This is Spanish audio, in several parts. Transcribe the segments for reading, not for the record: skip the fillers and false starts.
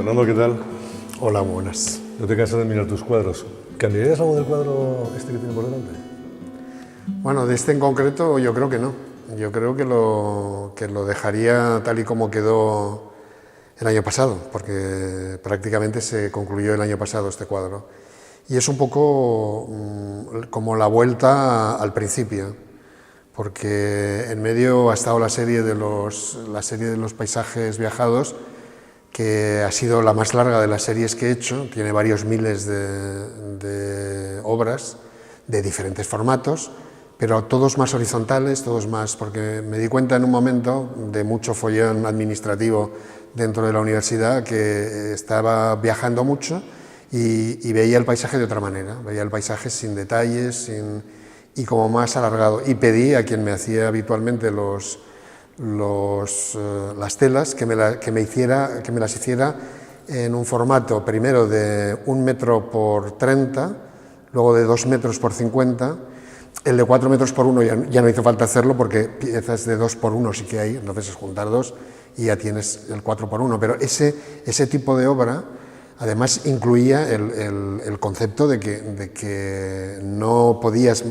Fernando, ¿qué tal? Hola, buenas. No te cansas de mirar tus cuadros. ¿Cambiarías algo del cuadro este que tiene por delante? Bueno, de este en concreto yo creo que no. Yo creo que lo dejaría tal y como quedó el año pasado, porque prácticamente se concluyó el año pasado este cuadro. Y es un poco como la vuelta al principio, porque en medio ha estado la serie de los paisajes viajados, que ha sido la más larga de las series que he hecho, tiene varios miles de obras de diferentes formatos, pero todos más horizontales, todos más, porque me di cuenta en un momento de mucho follón administrativo dentro de la universidad que estaba viajando mucho y veía el paisaje de otra manera, veía el paisaje sin detalles y como más alargado, y pedí a quien me hacía habitualmente las telas que me las hiciera en un formato primero de 1 metro por 30, luego de 2 metros por 50, el de 4 metros por 1 ya no hizo falta hacerlo porque piezas de 2 por 1 sí que hay, entonces es juntar dos y ya tienes el 4 por 1, pero ese tipo de obra además incluía el concepto de que no podías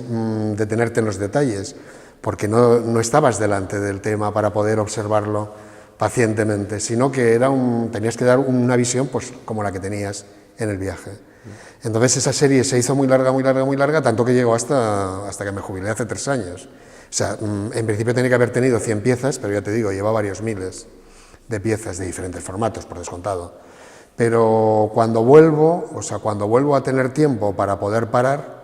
detenerte en los detalles, porque no estabas delante del tema para poder observarlo pacientemente, sino que tenías que dar una visión pues, como la que tenías en el viaje. Entonces esa serie se hizo muy larga, muy larga, muy larga, tanto que llegó hasta que me jubilé hace 3 años. O sea, en principio tenía que haber tenido 100 piezas, pero ya te digo, lleva varios miles de piezas de diferentes formatos, por descontado. Pero cuando vuelvo a tener tiempo para poder parar,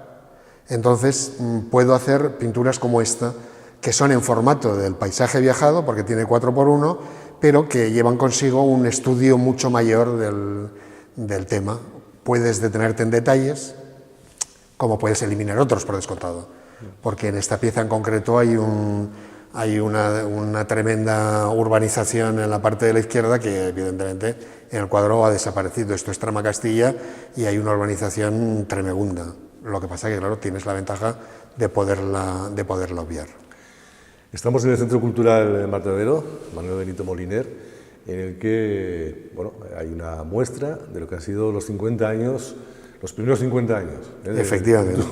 entonces puedo hacer pinturas como esta, que son en formato del paisaje viajado, porque tiene 4 por 1, pero que llevan consigo un estudio mucho mayor del tema. Puedes detenerte en detalles, como puedes eliminar otros, por descontado, porque en esta pieza en concreto hay una tremenda urbanización en la parte de la izquierda que evidentemente en el cuadro ha desaparecido. Esto es Trama Castilla y hay una urbanización tremenda. Lo que pasa es que, claro, tienes la ventaja de poderla obviar. Estamos en el Centro Cultural Matadero, Manuel Benito Moliner, en el que hay una muestra de lo que han sido los 50 años, los primeros 50 años. Efectivamente,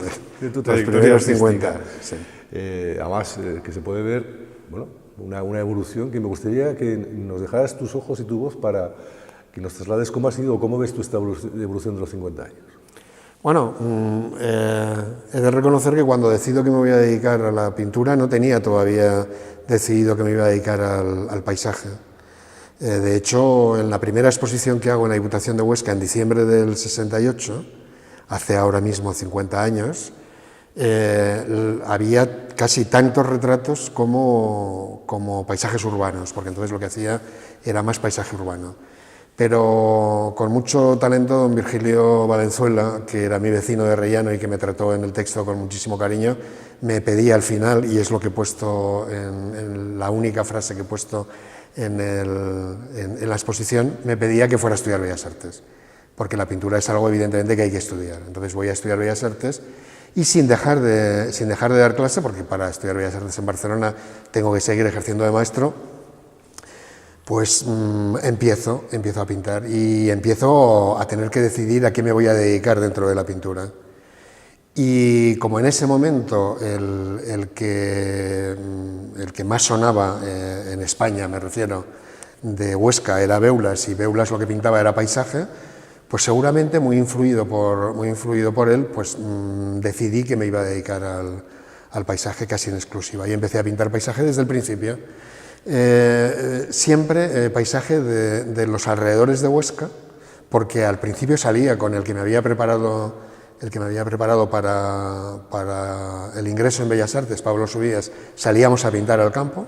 de tu los primeros 50. Sí. Además, que se puede ver una evolución que me gustaría que nos dejaras tus ojos y tu voz para que nos traslades cómo ha sido o cómo ves tú esta evolución de los 50 años. Bueno, he de reconocer que cuando decido que me voy a dedicar a la pintura no tenía todavía decidido que me iba a dedicar al paisaje. De hecho, en la primera exposición que hago en la Diputación de Huesca en diciembre del 68, hace ahora mismo 50 años, había casi tantos retratos como paisajes urbanos, porque entonces lo que hacía era más paisaje urbano. Pero con mucho talento, don Virgilio Valenzuela, que era mi vecino de Rellano y que me trató en el texto con muchísimo cariño, me pedía al final, y es lo que he puesto en la única frase que he puesto en la exposición, me pedía que fuera a estudiar Bellas Artes, porque la pintura es algo evidentemente que hay que estudiar. Entonces voy a estudiar Bellas Artes y sin dejar de dar clase, porque para estudiar Bellas Artes en Barcelona tengo que seguir ejerciendo de maestro, pues empiezo a pintar y empiezo a tener que decidir a qué me voy a dedicar dentro de la pintura. Y como en ese momento el que más sonaba en España, me refiero, de Huesca era Beulas, y Beulas lo que pintaba era paisaje, pues seguramente muy influido por él, pues decidí que me iba a dedicar al paisaje casi en exclusiva y empecé a pintar paisaje desde el principio. Siempre paisaje de los alrededores de Huesca, porque al principio salía con el que me había preparado para el ingreso en Bellas Artes, Pablo Subías, salíamos a pintar al campo.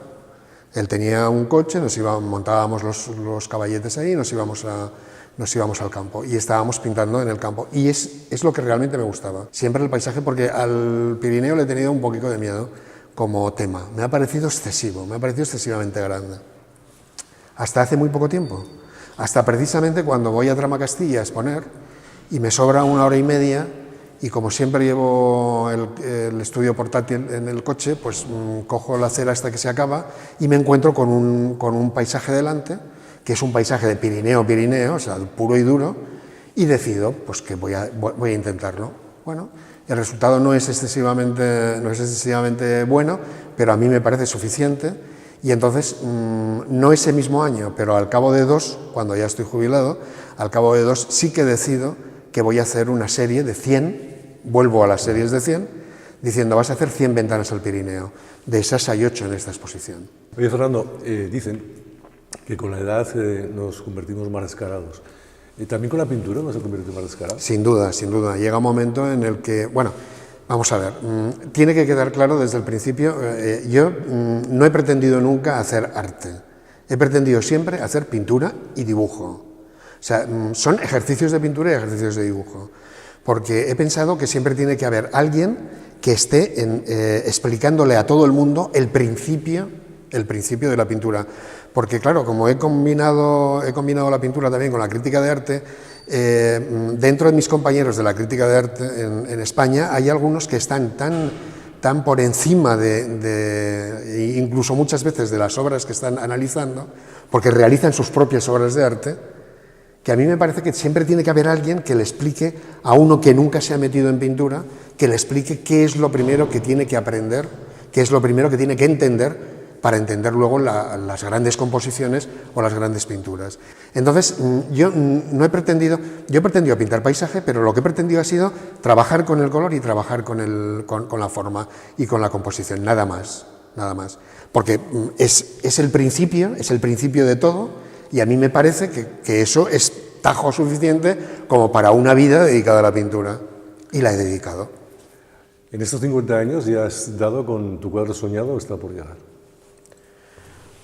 Él tenía un coche, montábamos los caballetes ahí y nos íbamos al campo y estábamos pintando en el campo. Y es lo que realmente me gustaba, siempre el paisaje, porque al Pirineo le he tenido un poquito de miedo como tema. Me ha parecido excesivo, me ha parecido excesivamente grande. Hasta hace muy poco tiempo, hasta precisamente cuando voy a Trama Castilla a exponer y me sobra 1 hora y media, y como siempre llevo el estudio portátil en el coche, pues cojo la acera hasta que se acaba y me encuentro con un paisaje delante que es un paisaje de Pirineo, o sea, puro y duro, y decido pues, que voy a intentarlo. Bueno, el resultado no es excesivamente bueno, pero a mí me parece suficiente, y entonces, no ese mismo año, pero al cabo de 2, cuando ya estoy jubilado, al cabo de 2 sí que decido que voy a hacer una serie de 100, vuelvo a las series de 100, diciendo, vas a hacer 100 ventanas al Pirineo. De esas hay 8 en esta exposición. Oye, Fernando, dicen que con la edad nos convertimos más descarados. ¿También con la pintura no se convierte más descarado? Sin duda, sin duda. Llega un momento en el que, bueno, vamos a ver, tiene que quedar claro desde el principio, yo no he pretendido nunca hacer arte. He pretendido siempre hacer pintura y dibujo. O sea, son ejercicios de pintura y ejercicios de dibujo. Porque he pensado que siempre tiene que haber alguien que esté explicándole a todo el mundo el principio de la pintura. Porque claro, como he combinado la pintura también con la crítica de arte, dentro de mis compañeros de la crítica de arte en España hay algunos que están tan por encima incluso muchas veces de las obras que están analizando, porque realizan sus propias obras de arte, que a mí me parece que siempre tiene que haber alguien que le explique a uno que nunca se ha metido en pintura, que le explique qué es lo primero que tiene que aprender, qué es lo primero que tiene que entender para entender luego las grandes composiciones o las grandes pinturas. Entonces, yo he pretendido pintar paisaje, pero lo que he pretendido ha sido trabajar con el color y trabajar con la forma y con la composición, nada más. Porque es el principio de todo, y a mí me parece que eso es tajo suficiente como para una vida dedicada a la pintura, y la he dedicado. En estos 50 años ya has dado con tu cuadro soñado o está por llegar.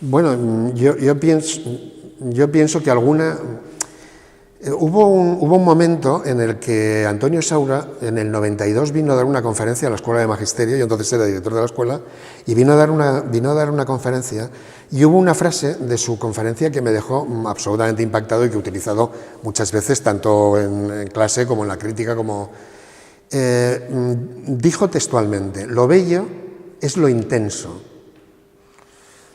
Bueno, yo pienso que hubo un momento en el que Antonio Saura, en el 92, vino a dar una conferencia a la Escuela de Magisterio, yo entonces era director de la escuela, y vino a dar una conferencia, y hubo una frase de su conferencia que me dejó absolutamente impactado y que he utilizado muchas veces, tanto en clase como en la crítica, dijo textualmente, lo bello es lo intenso,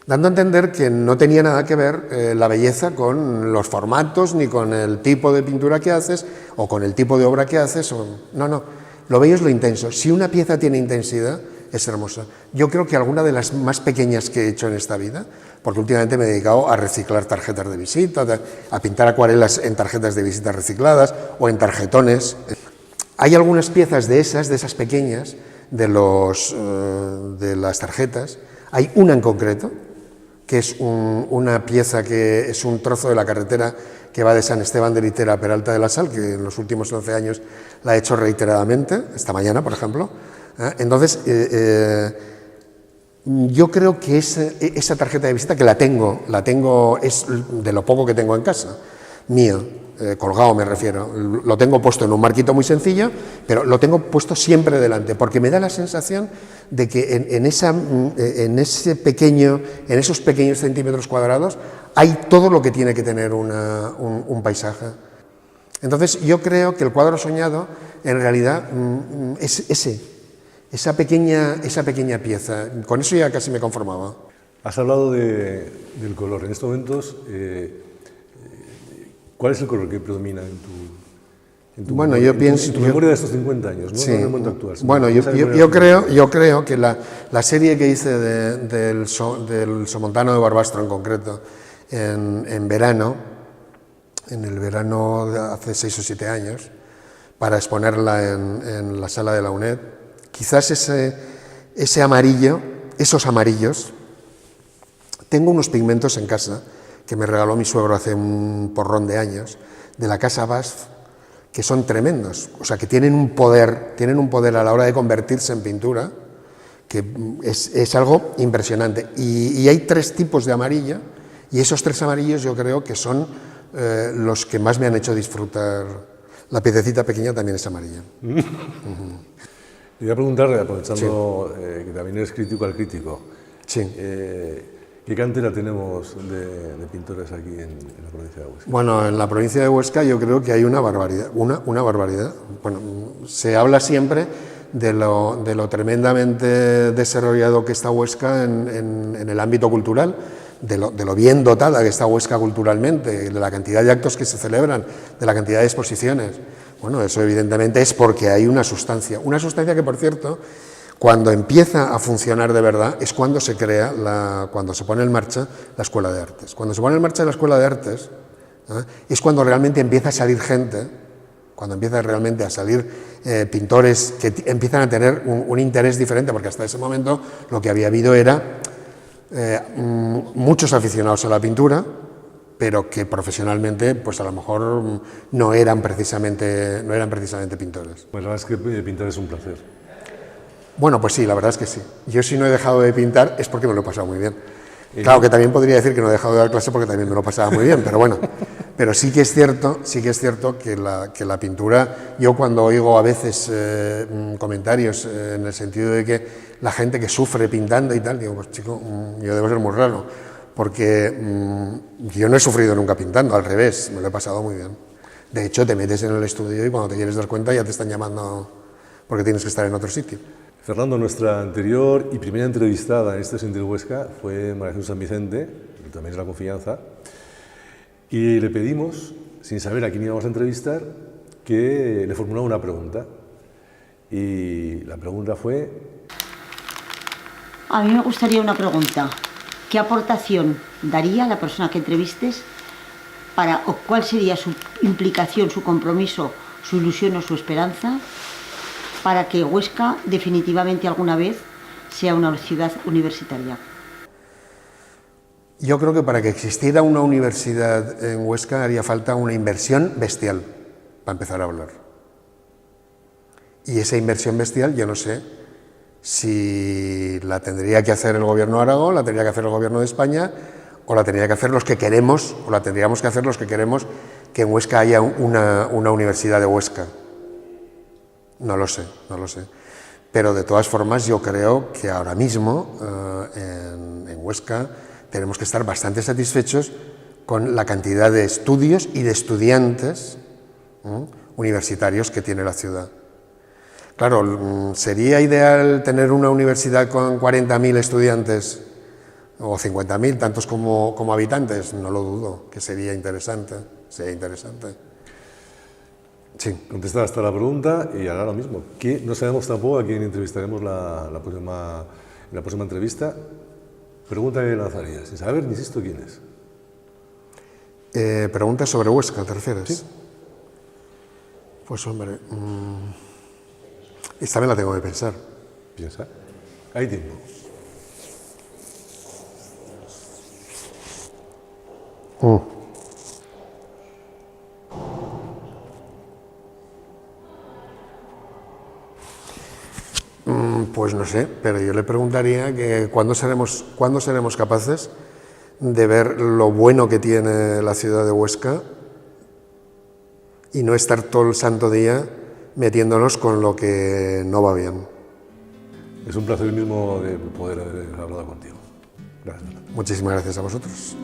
dando a entender que no tenía nada que ver la belleza con los formatos, ni con el tipo de pintura que haces, o con el tipo de obra que haces. No, lo bello es lo intenso. Si una pieza tiene intensidad, es hermosa. Yo creo que alguna de las más pequeñas que he hecho en esta vida, porque últimamente me he dedicado a reciclar tarjetas de visita, a pintar acuarelas en tarjetas de visita recicladas, o en tarjetones. Hay algunas piezas de esas pequeñas, de las tarjetas, hay una en concreto, que es una pieza que es un trozo de la carretera que va de San Esteban de Litera a Peralta de la Sal, que en los últimos 11 años la he hecho reiteradamente, esta mañana, por ejemplo. Entonces, yo creo que esa tarjeta de visita, que la tengo, es de lo poco que tengo en casa, mío, colgado me refiero, lo tengo puesto en un marquito muy sencillo, pero lo tengo puesto siempre delante, porque me da la sensación de que en esos pequeños centímetros cuadrados hay todo lo que tiene que tener un paisaje. Entonces yo creo que el cuadro soñado en realidad es esa pequeña pieza. Con eso ya casi me conformaba. Has hablado del color. En estos momentos, ¿cuál es el color que predomina en tu bueno, yo pienso, en tu memoria de estos 50 años, ¿no? Sí, no en el momento actual? Bueno, yo creo que la serie que hice del Somontano de Barbastro en concreto, en verano, en el verano de hace 6 o 7 años, para exponerla en la sala de la UNED, quizás ese amarillo, esos amarillos, tengo unos pigmentos en casa que me regaló mi suegro hace un porrón de años, de la Casa Basf, que son tremendos, o sea, que tienen un poder a la hora de convertirse en pintura, que es algo impresionante. Y hay 3 tipos de amarillo, y esos 3 amarillos yo creo que son los que más me han hecho disfrutar. La piececita pequeña también es amarilla. Le voy a preguntarle, aprovechando que también eres crítico al crítico, sí. ¿Qué cantera tenemos de pintores aquí en la provincia de Huesca? Bueno, en la provincia de Huesca yo creo que hay una barbaridad, una barbaridad. Bueno, se habla siempre de lo tremendamente desarrollado que está Huesca en el ámbito cultural, de lo bien dotada que está Huesca culturalmente, de la cantidad de actos que se celebran, de la cantidad de exposiciones. Bueno, eso evidentemente es porque hay una sustancia que, por cierto, cuando empieza a funcionar de verdad es cuando se crea, cuando se pone en marcha la Escuela de Artes. Cuando se pone en marcha la Escuela de Artes, es cuando realmente empieza a salir gente, cuando empieza realmente a salir pintores que empiezan a tener un interés diferente, porque hasta ese momento lo que había habido era muchos aficionados a la pintura, pero que profesionalmente, pues a lo mejor no eran precisamente pintores. Pues la verdad es que pintar es un placer. Bueno, pues sí, la verdad es que sí. Yo si no he dejado de pintar es porque me lo he pasado muy bien. Claro que también podría decir que no he dejado de dar clase porque también me lo pasaba muy bien, pero bueno. Pero sí que es cierto que la pintura, yo cuando oigo a veces comentarios en el sentido de que la gente que sufre pintando y tal, digo, pues chico, yo debo ser muy raro, porque yo no he sufrido nunca pintando, al revés, me lo he pasado muy bien. De hecho, te metes en el estudio y cuando te quieres dar cuenta ya te están llamando porque tienes que estar en otro sitio. Fernando, nuestra anterior y primera entrevistada en este Sentir Huesca fue María Jesús San Vicente, que también es La Confianza, y le pedimos, sin saber a quién íbamos a entrevistar, que le formulara una pregunta. Y la pregunta fue... A mí me gustaría una pregunta. ¿Qué aportación daría la persona que entrevistes o cuál sería su implicación, su compromiso, su ilusión o su esperanza para que Huesca definitivamente alguna vez sea una ciudad universitaria? Yo creo que para que existiera una universidad en Huesca haría falta una inversión bestial, para empezar a hablar. Y esa inversión bestial yo no sé si la tendría que hacer el gobierno de Aragón, la tendría que hacer el gobierno de España, o la tendría que hacer los que queremos, o la tendríamos que hacer los que queremos que en Huesca haya una universidad de Huesca. No lo sé. Pero de todas formas yo creo que ahora mismo en Huesca tenemos que estar bastante satisfechos con la cantidad de estudios y de estudiantes universitarios que tiene la ciudad. Claro, ¿sería ideal tener una universidad con 40.000 estudiantes o 50.000, tantos como habitantes? No lo dudo, que sería interesante. Sí. Contestada hasta la pregunta y ahora lo mismo. Que no sabemos tampoco a quién entrevistaremos en la próxima entrevista. Pregunta que lanzaría, sin saber, insisto, quién es. Pregunta sobre Huesca, ¿te refieres? Sí. Pues hombre, esta vez la tengo que pensar. Piensa. Hay tiempo. Pues no sé, pero yo le preguntaría que ¿cuándo seremos capaces de ver lo bueno que tiene la ciudad de Huesca y no estar todo el santo día metiéndonos con lo que no va bien? Es un placer mismo de poder haber hablado contigo. Gracias. Muchísimas gracias a vosotros.